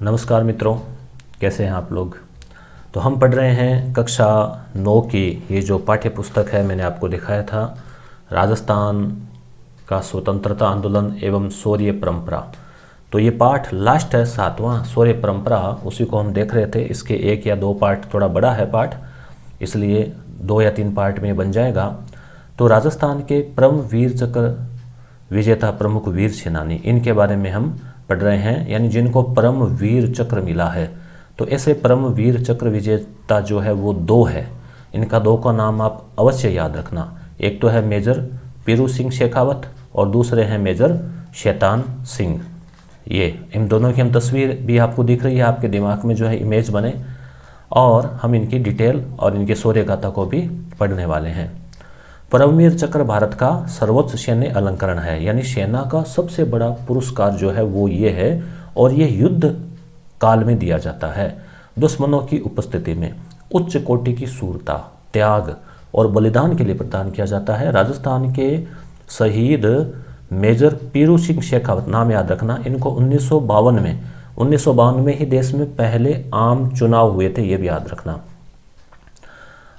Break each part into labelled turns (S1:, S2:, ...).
S1: नमस्कार मित्रों, कैसे हैं आप लोग। तो हम पढ़ रहे हैं कक्षा 9 की ये जो पाठ्य पुस्तक है, मैंने आपको दिखाया था, राजस्थान का स्वतंत्रता आंदोलन एवं शौर्य परंपरा। तो ये पाठ लास्ट है, 7वां शौर्य परंपरा, उसी को हम देख रहे थे। इसके 1 या 2 पार्ट, थोड़ा बड़ा है पाठ, इसलिए 2 या 3 पार्ट में बन जाएगा। तो राजस्थान के परम वीर चक्र विजेता प्रमुख वीर सेनानी, इनके बारे में हम पढ़ रहे हैं, यानी जिनको परम वीर चक्र मिला है। तो ऐसे परम वीर चक्र विजेता जो है वो 2 है। इनका 2 का नाम आप अवश्य याद रखना। एक तो है मेजर पीरू सिंह शेखावत और दूसरे हैं मेजर शैतान सिंह। ये इन दोनों की हम तस्वीर भी आपको दिख रही है, आपके दिमाग में जो है इमेज बने, और हम इनकी डिटेल और इनके शौर्य गाथा को भी पढ़ने वाले हैं। परमवीर चक्र भारत का सर्वोच्च सैन्य अलंकरण है, यानी सेना का सबसे बड़ा पुरस्कार जो है वो ये है, और ये युद्ध काल में दिया जाता है। दुश्मनों की उपस्थिति में उच्च कोटि की शूरता, त्याग और बलिदान के लिए प्रदान किया जाता है। राजस्थान के शहीद मेजर पीरू सिंह शेखावत, नाम याद रखना, इनको 1952 में ही देश में पहले आम चुनाव हुए थे, ये भी याद रखना।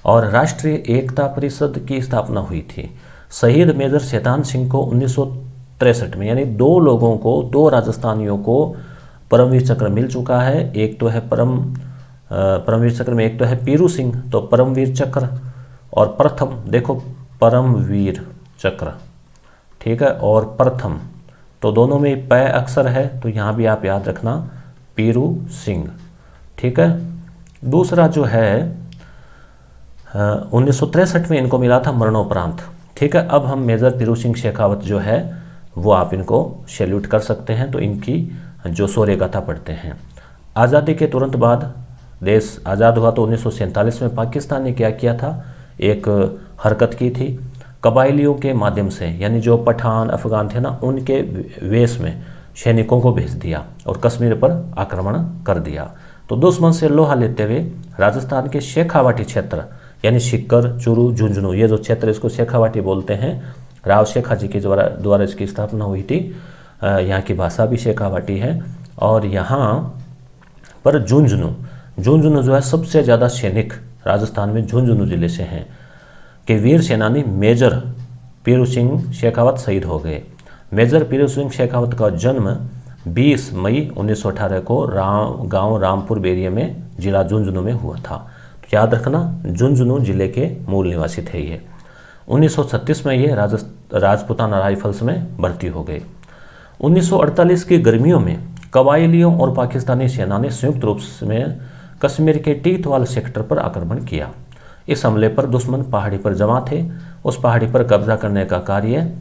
S1: और राष्ट्रीय एकता परिषद की स्थापना हुई थी। शहीद मेजर शैतान सिंह को 1963 में, यानी 2 लोगों को, 2 राजस्थानियों को परमवीर चक्र मिल चुका है। एक तो है परमवीर चक्र में एक तो है पीरू सिंह, तो परमवीर चक्र, और प्रथम देखो परमवीर चक्र, ठीक है, और प्रथम, तो दोनों में पै अक्षर है, तो यहाँ भी आप याद रखना पीरू सिंह, ठीक है। दूसरा जो है 1963 में इनको मिला था मरणोपरांत, ठीक है। अब हम मेजर पीरू सिंह शेखावत जो है वो आप इनको सैल्यूट कर सकते हैं। तो इनकी जो शौर्य गाथा पढ़ते हैं। आज़ादी के तुरंत बाद देश आज़ाद हुआ तो 1947 में पाकिस्तान ने क्या किया था, एक हरकत की थी कबायलियों के माध्यम से, यानी जो पठान अफगान थे ना, उनके वेश में सैनिकों को भेज दिया और कश्मीर पर आक्रमण कर दिया। तो दुश्मन से लोहा लेते हुए राजस्थान के शेखावाटी क्षेत्र, यानी शिक्कर, चूरू, झुंझुनू, ये जो क्षेत्र, इसको शेखावाटी बोलते हैं। राव शेखा जी के द्वारा इसकी स्थापना हुई थी। यहाँ की भाषा भी शेखावाटी है। और यहाँ पर झुंझुनू जो है, सबसे ज़्यादा सैनिक राजस्थान में झुंझुनू जिले से हैं, कि वीर सेनानी मेजर पीरू सिंह शेखावत शहीद हो गए। मेजर पीरू सिंह शेखावत का जन्म 20 मई 1918 को गांव रामपुर बेरिया में, जिला झुंझुनू में हुआ था। याद रखना, झुंझुनू जिले के मूल निवासी थे ये। 1936 में ये राजपुताना राइफल्स में भर्ती हो गए। 1948 की गर्मियों में कबायलियों और पाकिस्तानी सेना ने संयुक्त रूप में कश्मीर के टीतवाल सेक्टर पर आक्रमण किया। इस हमले पर दुश्मन पहाड़ी पर जमा थे। उस पहाड़ी पर कब्जा करने का कार्य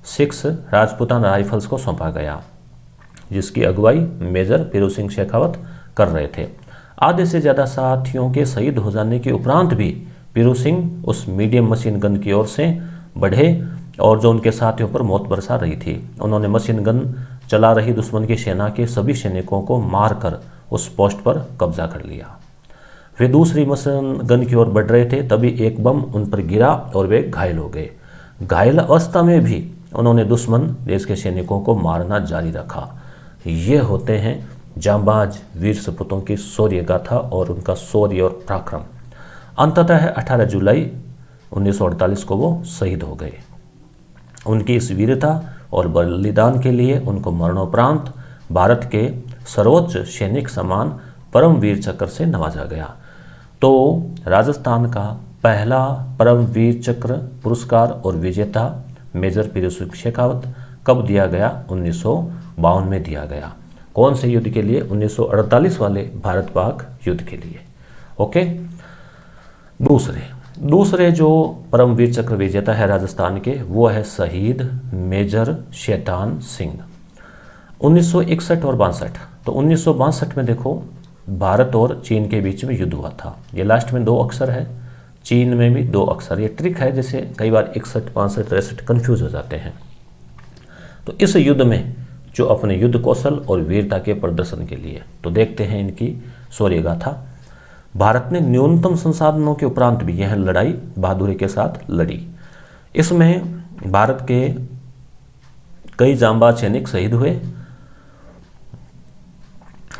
S1: 6 राजपुताना राइफल्स को सौंपा गया, जिसकी अगुवाई मेजर पीरू सिंह शेखावत कर रहे थे। आधे से ज़्यादा साथियों के शहीद हो जाने के उपरांत भी पीरू सिंह उस मीडियम मशीन गन की ओर से बढ़े, और जो उनके साथियों पर मौत बरसा रही थी। उन्होंने मशीन गन चला रही दुश्मन की सेना के सभी सैनिकों को मारकर उस पोस्ट पर कब्जा कर लिया। वे दूसरी मशीन गन की ओर बढ़ रहे थे, तभी एक बम उन पर गिरा और वे घायल हो गए। घायल अवस्था में भी उन्होंने दुश्मन देश के सैनिकों को मारना जारी रखा। ये होते हैं जांबाज वीर सपूतों की शौर्य गाथा और उनका शौर्य और पराक्रम। अंततः 18 जुलाई 1948 को वो शहीद हो गए। उनकी इस वीरता और बलिदान के लिए उनको मरणोपरांत भारत के सर्वोच्च सैनिक सम्मान परमवीर चक्र से नवाजा गया। तो राजस्थान का पहला परमवीर चक्र पुरस्कार और विजेता मेजर पीरू सिंह शेखावत कब दिया गया? 1952 में दिया गया। कौन से युद्ध के लिए? 1948 वाले भारत पाक युद्ध के लिए। ओके। दूसरे जो परमवीर चक्र विजेता है राजस्थान के, वो है शहीद मेजर शैतान सिंह। 1961 और 62। तो 1962 में देखो, भारत और चीन के बीच में युद्ध हुआ था। ये लास्ट में 2 अक्षर है, चीन में भी 2 अक्षर। ये ट्रिक है, जैसे कई बार 61, 65, 63 कन्फ्यूज हो जाते हैं। तो इस युद्ध में जो अपने युद्ध कौशल और वीरता के प्रदर्शन के लिए, तो देखते हैं इनकी शौर्य गाथा। भारत ने न्यूनतम संसाधनों के उपरांत भी यह लड़ाई बहादुरी के साथ लड़ी। इसमें भारत के कई जांबाज सैनिक शहीद हुए।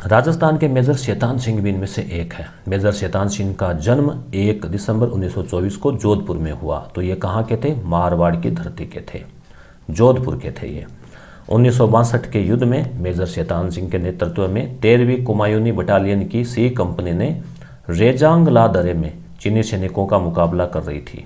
S1: राजस्थान के मेजर शैतान सिंह भी इनमें से एक है। मेजर शैतान सिंह का जन्म 1 दिसंबर 1924 को जोधपुर में हुआ। तो ये कहाँ के थे? मारवाड़ की धरती के थे, जोधपुर के थे ये। 1962 के युद्ध में मेजर शैतान सिंह के नेतृत्व में 13वीं कुमायूनी बटालियन की सी कंपनी ने रेजांगला दर्रे में चीनी सैनिकों का मुकाबला कर रही थी।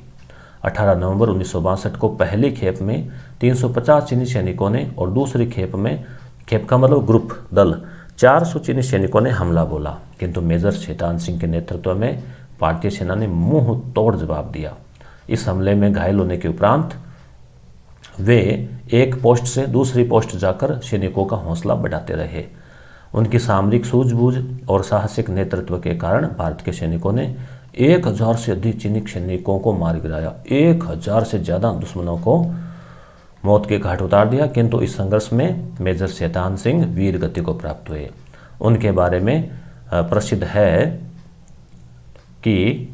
S1: 18 नवंबर 1962 को पहली खेप में 350 चीनी सैनिकों ने और दूसरी खेप में, खेप का मतलब ग्रुप दल, 400 चीनी सैनिकों ने हमला बोला, किंतु मेजर शैतान सिंह के नेतृत्व में भारतीय सेना ने मुंह तोड़ जवाब दिया। इस हमले में घायल होने के उपरांत वे एक पोस्ट से दूसरी पोस्ट जाकर सैनिकों का हौसला बढ़ाते रहे। उनकी सामरिक सूझबूझ और साहसिक नेतृत्व के कारण भारत के सैनिकों ने 1000 से अधिक चीनी सैनिकों को मार गिराया। 1000 से ज़्यादा दुश्मनों को मौत के घाट उतार दिया, किंतु इस संघर्ष में मेजर शैतान सिंह वीर गति को प्राप्त हुए। उनके बारे में प्रसिद्ध है कि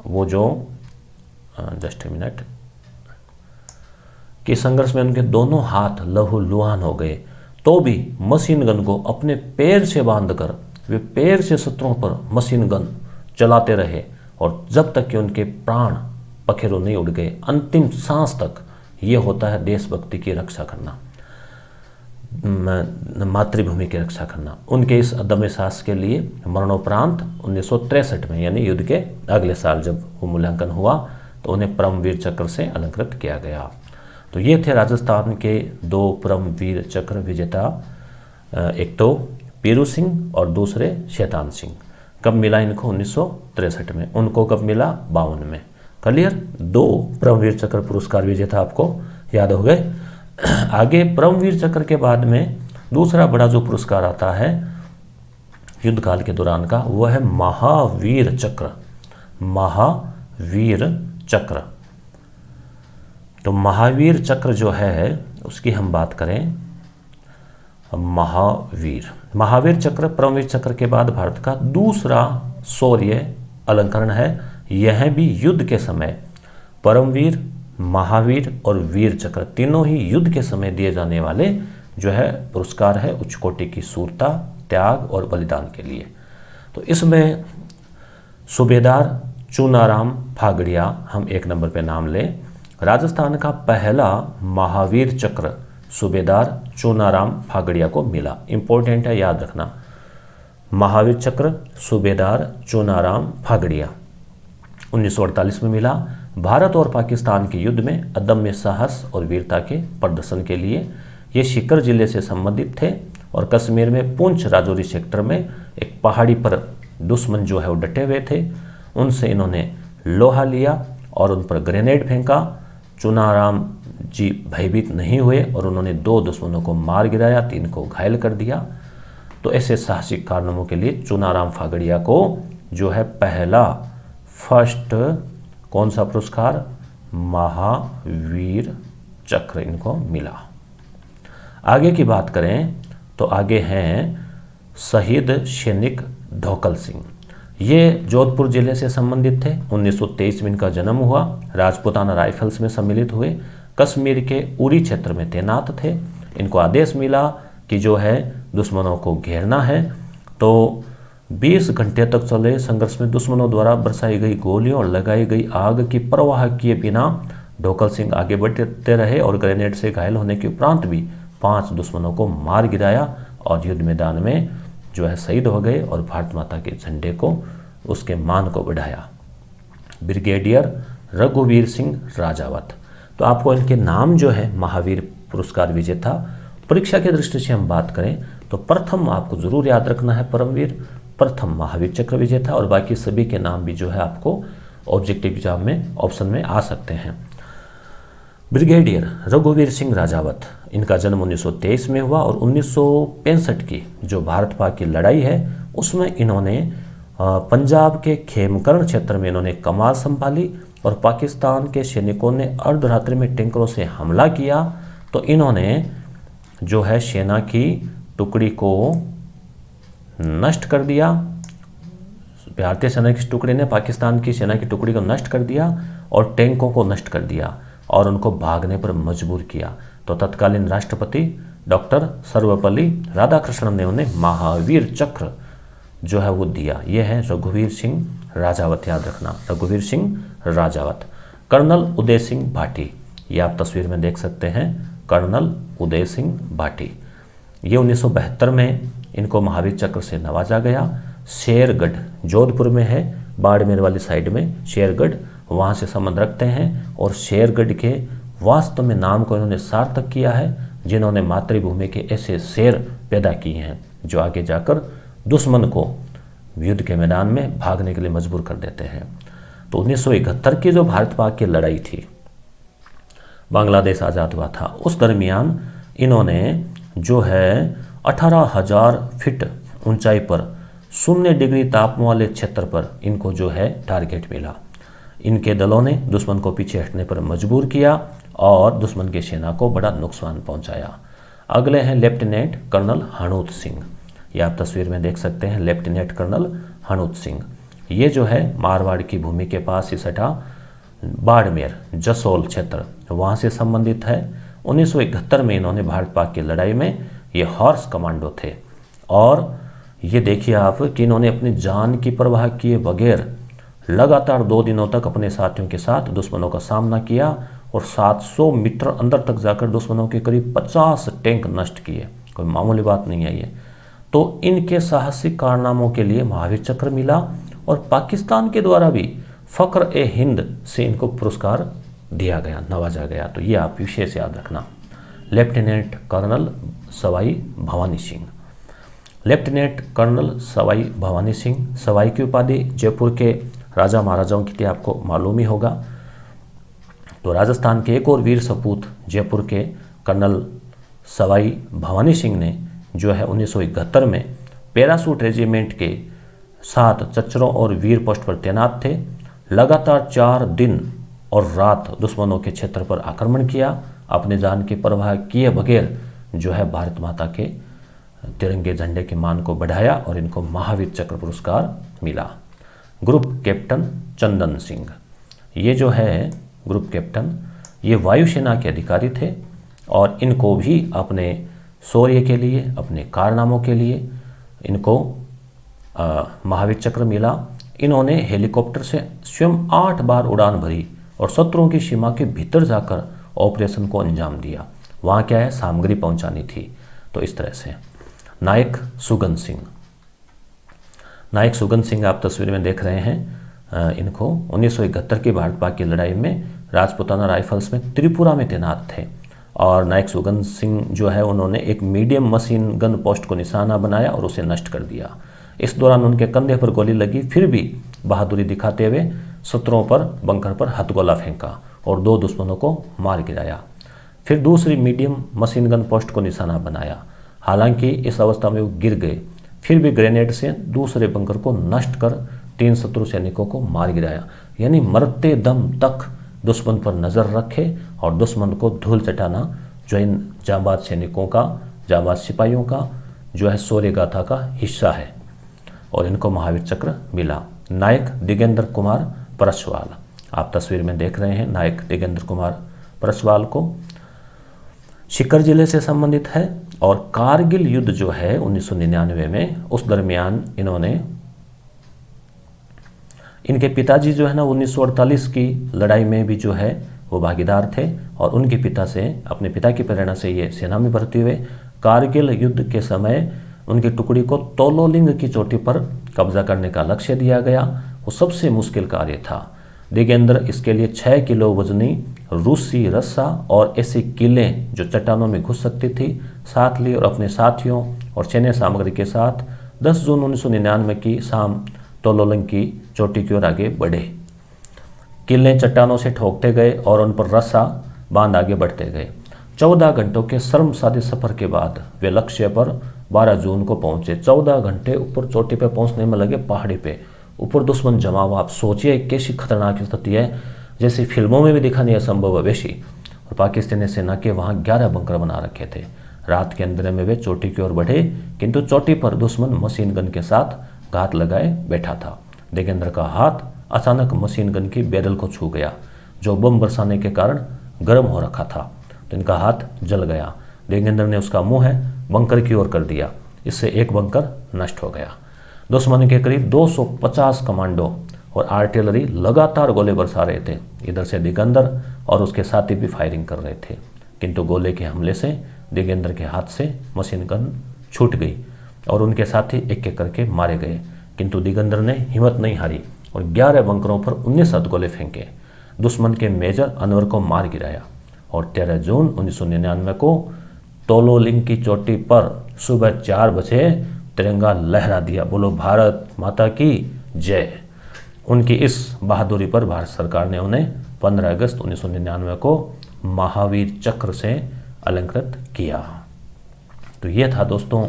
S1: वो जो जस्ट ए मिनट कि संघर्ष में उनके दोनों हाथ लहूलुहान हो गए, तो भी मशीन गन को अपने पैर से बांधकर वे पैर से शत्रुओं पर मशीन गन चलाते रहे, और जब तक कि उनके प्राण पखेरु नहीं उड़ गए, अंतिम सांस तक। ये होता है देशभक्ति की रक्षा करना, मातृभूमि की रक्षा करना। उनके इस अदम्य साहस के लिए मरणोपरांत 1963 में, यानी युद्ध के अगले साल जब वो मूल्यांकन हुआ, तो उन्हें परमवीर चक्र से अलंकृत किया गया। तो ये थे राजस्थान के 2 परमवीर चक्र विजेता, एक तो पीरू सिंह और दूसरे शैतान सिंह। कब मिला इनको? 1963 में। उनको कब मिला? 52 में। क्लियर? 2 परमवीर चक्र पुरस्कार विजेता आपको याद हो गए। आगे परमवीर चक्र के बाद में दूसरा बड़ा जो पुरस्कार आता है युद्ध काल के दौरान का, वह है महावीर चक्र। महावीर चक्र। तो महावीर चक्र जो है उसकी हम बात करें, महावीर चक्र परमवीर चक्र के बाद भारत का दूसरा शौर्य अलंकरण है। यह भी युद्ध के समय परमवीर, महावीर और वीर चक्र तीनों ही युद्ध के समय दिए जाने वाले जो है पुरस्कार है उच्च कोटि की शूरता, त्याग और बलिदान के लिए। तो इसमें सूबेदार चूनाराम फागड़िया हम 1 नंबर पे नाम लें। राजस्थान का पहला महावीर चक्र सूबेदार चूनाराम फागड़िया को मिला। इंपॉर्टेंट है, याद रखना। महावीर चक्र सूबेदार चूनाराम फागड़िया 1948 में मिला। भारत और पाकिस्तान के युद्ध में अदम्य साहस और वीरता के प्रदर्शन के लिए ये सीकर जिले से संबंधित थे, और कश्मीर में पुंछ राजौरी सेक्टर में एक पहाड़ी पर दुश्मन जो है वो डटे हुए थे, उनसे इन्होंने लोहा लिया और उन पर ग्रेनेड फेंका। चूनाराम जी भयभीत नहीं हुए और उन्होंने 2 दुश्मनों को मार गिराया, 3 को घायल कर दिया। तो ऐसे साहसिक कारनामों के लिए चूनाराम फागड़िया को जो है पहला फर्स्ट कौन सा पुरस्कार? महावीर चक्र इनको मिला। आगे की बात करें तो आगे हैं शहीद सैनिक ढोकल सिंह। ये जोधपुर जिले से संबंधित थे। 1923 में इनका जन्म हुआ। राजपूताना राइफल्स में सम्मिलित हुए। कश्मीर के उरी क्षेत्र में तैनात थे। इनको आदेश मिला कि जो है दुश्मनों को घेरना है। तो 20 घंटे तक चले संघर्ष में दुश्मनों द्वारा बरसाई गई गोलियों और लगाई गई आग की परवाह किए बिना ढोकल सिंह आगे बढ़ते रहे और ग्रेनेड से घायल होने के उपरांत भी 5 दुश्मनों को मार गिराया और युद्ध मैदान में जो है शहीद हो गए और भारत माता के झंडे को, उसके मान को बढ़ाया। ब्रिगेडियर रघुवीर सिंह राजावत। तो आपको इनके नाम जो है महावीर पुरस्कार विजेता, परीक्षा की दृष्टि से हम बात करें तो प्रथम आपको जरूर याद रखना है परमवीर, प्रथम महावीर चक्र विजेता, और बाकी सभी के नाम भी जो है आपको ऑब्जेक्टिव एग्जाम में ऑप्शन में आ सकते हैं। ब्रिगेडियर रघुवीर सिंह राजावत, इनका जन्म 1923 में हुआ और 1965 की जो भारत पाक की लड़ाई है उसमें इन्होंने पंजाब के खेमकरण क्षेत्र में इन्होंने कमान संभाली और पाकिस्तान के सैनिकों ने अर्धरात्रि में टैंकरों से हमला किया तो इन्होंने जो है सेना की टुकड़ी को नष्ट कर दिया। भारतीय सेना की टुकड़ी ने पाकिस्तान की सेना की टुकड़ी को नष्ट कर दिया और टैंकों को नष्ट कर दिया और उनको भागने पर मजबूर किया। तो तत्कालीन राष्ट्रपति डॉक्टर सर्वपल्ली राधाकृष्णन ने उन्हें महावीर चक्र जो है वो दिया। ये है रघुवीर सिंह राजावत, याद रखना, रघुवीर सिंह राजावत। कर्नल उदय सिंह भाटी, ये आप तस्वीर में देख सकते हैं, कर्नल उदय सिंह भाटी। ये 1972 में इनको महावीर चक्र से नवाजा गया। शेरगढ़ जोधपुर में है, बाड़मेर वाली साइड में शेरगढ़, वहाँ से संबंध रखते हैं। और शेरगढ़ के वास्तव में नाम को इन्होंने सार्थक किया है, जिन्होंने मातृभूमि के ऐसे शेर पैदा किए हैं जो आगे जाकर दुश्मन को युद्ध के मैदान में भागने के लिए मजबूर कर देते हैं। तो 1971 की जो भारत पाक की लड़ाई थी, बांग्लादेश आज़ाद हुआ था, उस दरमियान इन्होंने जो है 18,000 फीट ऊंचाई पर 0 डिग्री तापमान वाले क्षेत्र पर इनको जो है टारगेट मिला। इनके दलों ने दुश्मन को पीछे हटने पर मजबूर किया और दुश्मन की सेना को बड़ा नुकसान पहुंचाया। अगले हैं लेफ्टिनेंट कर्नल हणूत सिंह, ये आप तस्वीर में देख सकते हैं, लेफ्टिनेंट कर्नल हणूत सिंह। ये जो है मारवाड़ की भूमि के पास ही सटा बाड़मेर जसोल क्षेत्र, वहाँ से संबंधित है। 1971 में इन्होंने भारत पाक की लड़ाई में ये हॉर्स कमांडो थे। और ये देखिए आप कि इन्होंने अपनी जान की परवाह किए बगैर लगातार 2 दिनों तक अपने साथियों के साथ दुश्मनों का सामना किया और 700 मीटर अंदर तक जाकर दुश्मनों के करीब 50 टैंक नष्ट किए। कोई मामूली बात नहीं है ये। तो इनके साहसिक कारनामों के लिए महावीर चक्र मिला और पाकिस्तान के द्वारा भी फ़ख्र ए हिंद से इनको पुरस्कार दिया गया, नवाजा गया। तो ये आप विशेष याद रखना। Lieutenant colonel Sawai Bhawani Singh, lieutenant colonel Sawai Bhawani Singh, Sawai की उपाधि जयपुर के राजा महाराजाओं की थी, आपको मालूम ही होगा। तो राजस्थान के एक और वीर सपूत जयपुर के कर्नल सवाई भवानी सिंह ने जो है 1971 में पैरासूट रेजिमेंट के साथ चच्चरों और वीर पोस्ट पर तैनात थे। लगातार 4 दिन और रात दुश्मनों के क्षेत्र पर आक्रमण किया, अपने जान की परवाह किए बगैर जो है भारत माता के तिरंगे झंडे के मान को बढ़ाया और इनको महावीर चक्र पुरस्कार मिला। ग्रुप कैप्टन चंदन सिंह, ये जो है ग्रुप कैप्टन, ये वायुसेना के अधिकारी थे और इनको भी अपने शौर्य के लिए, अपने कारनामों के लिए इनको महावीर चक्र मिला। इन्होंने हेलीकॉप्टर से स्वयं 8 बार उड़ान भरी और शत्रुओं की सीमा के भीतर जाकर ऑपरेशन को अंजाम दिया। वहाँ क्या है, सामग्री पहुँचानी थी। तो इस तरह से नायक सुगन सिंह, नायक सुगन सिंह आप तस्वीर में देख रहे हैं। इनको 1971 की भारत पाक की लड़ाई में राजपूताना राइफल्स में त्रिपुरा में तैनात थे। और नायक सुगन सिंह जो है उन्होंने एक मीडियम मशीन गन पोस्ट को निशाना बनाया और उसे नष्ट कर दिया। इस दौरान उनके कंधे पर गोली लगी, फिर भी बहादुरी दिखाते हुए शत्रुओं पर बंकर पर हथगोला फेंका और 2 दुश्मनों को मार गिराया। फिर दूसरी मीडियम मशीन गन पोस्ट को निशाना बनाया। हालांकि इस अवस्था में वो गिर गए, फिर भी ग्रेनेड से दूसरे बंकर को नष्ट कर 3 शत्रु सैनिकों को मार गिराया। यानी मरते दम तक दुश्मन पर नज़र रखे और दुश्मन को धूल चटाना जो इन जांबाज सैनिकों का, जांबाज सिपाहियों का जो है शौर्य गाथा का हिस्सा है और इनको महावीर चक्र मिला। नायक दिगेंद्र कुमार परसवाल, आप तस्वीर में देख रहे हैं नायक दिगेंद्र कुमार परसवाल को, सीकर जिले से संबंधित है। और कारगिल युद्ध जो है 1999 में, उस दरमियान इनके पिताजी जो है ना 1948 की लड़ाई में भी जो है वो भागीदार थे और उनके पिता से, अपने पिता की प्रेरणा से ये सेना में भर्ती हुए। कारगिल युद्ध के समय उनकी टुकड़ी को तोलोलिंग की चोटी पर कब्जा करने का लक्ष्य दिया गया। वो सबसे मुश्किल कार्य था। दिगेंद्र इसके लिए 6 किलो वजनी रूसी रस्सा और ऐसी कीलें जो चट्टानों में घुस सकती थी साथ ली और अपने साथियों और सैन्य सामग्री के साथ 10 जून 1999 की शाम तोलोलिंग की चोटी की ओर आगे बढ़े। किले चट्टानों से ठोकते गए और उन पर रस्सा बांध आगे बढ़ते गए। 14 घंटों के शर्मसादे सफर के बाद वे लक्ष्य पर 12 जून को पहुंचे। 14 घंटे ऊपर चोटी पे पहुंचने में लगे, पहाड़ी पे ऊपर दुश्मन जमा हुआ। आप सोचिए कैसी खतरनाक स्थिति है, जैसी फिल्मों में भी दिखानी असंभव है वैसी। और पाकिस्तानी सेना के वहाँ 11 बंकर बना रखे थे। रात के अंधेरे में वे चोटी की ओर बढ़े, किंतु चोटी पर दुश्मन मशीन गन के साथ घात लगाए बैठा था। दिगेंद्र का हाथ अचानक मशीन गन की बैरल को छू गया, जो बम बरसाने के कारण गर्म हो रखा था, तो इनका हाथ जल गया। दिगंबर ने उसका मुंह है बंकर की ओर कर दिया। इससे एक बंकर नष्ट हो गया। दुश्मन के करीब 250 कमांडो और आर्टिलरी लगातार गोले बरसा रहे थे। इधर से दिगंबर और उसके साथी भी फायरिंग कर रहे थे, किंतु गोले के हमले से दिगंबर के हाथ से मशीन गन छूट गई और उनके साथी एक एक करके मारे गए। किंतु दिगंबर ने हिम्मत नहीं हारी और 11 बंकरों पर 19 गोले फेंके, दुश्मन के मेजर अनवर को मार गिराया और 13 जून 1999 को तोलोलिंग की चोटी पर सुबह 4 बजे तिरंगा लहरा दिया। बोलो भारत माता की जय। उनकी इस बहादुरी पर भारत सरकार ने उन्हें 15 अगस्त 1999 को महावीर चक्र से अलंकृत किया। तो ये था दोस्तों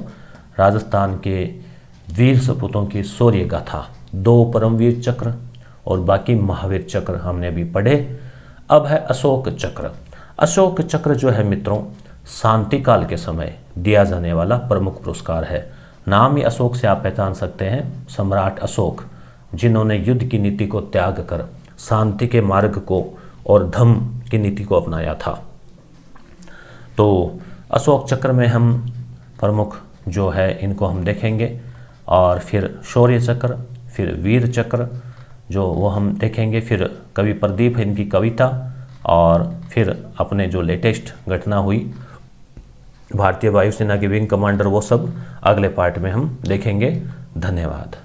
S1: राजस्थान के वीर सपूतों की शौर्य गाथा। 2 परमवीर चक्र और बाकी महावीर चक्र हमने भी पढ़े। अब है अशोक चक्र। अशोक चक्र जो है मित्रों, शांति काल के समय दिया जाने वाला प्रमुख पुरस्कार है। नाम ही अशोक से आप पहचान सकते हैं, सम्राट अशोक, जिन्होंने युद्ध की नीति को त्याग कर शांति के मार्ग को और धम्म की नीति को अपनाया था। तो अशोक चक्र में हम प्रमुख जो है इनको हम देखेंगे, और फिर शौर्य चक्र, फिर वीर चक्र जो वो हम देखेंगे, फिर कवि प्रदीप इनकी कविता, और फिर अपने जो लेटेस्ट घटना हुई भारतीय वायुसेना के विंग कमांडर, वो सब अगले पार्ट में हम देखेंगे। धन्यवाद।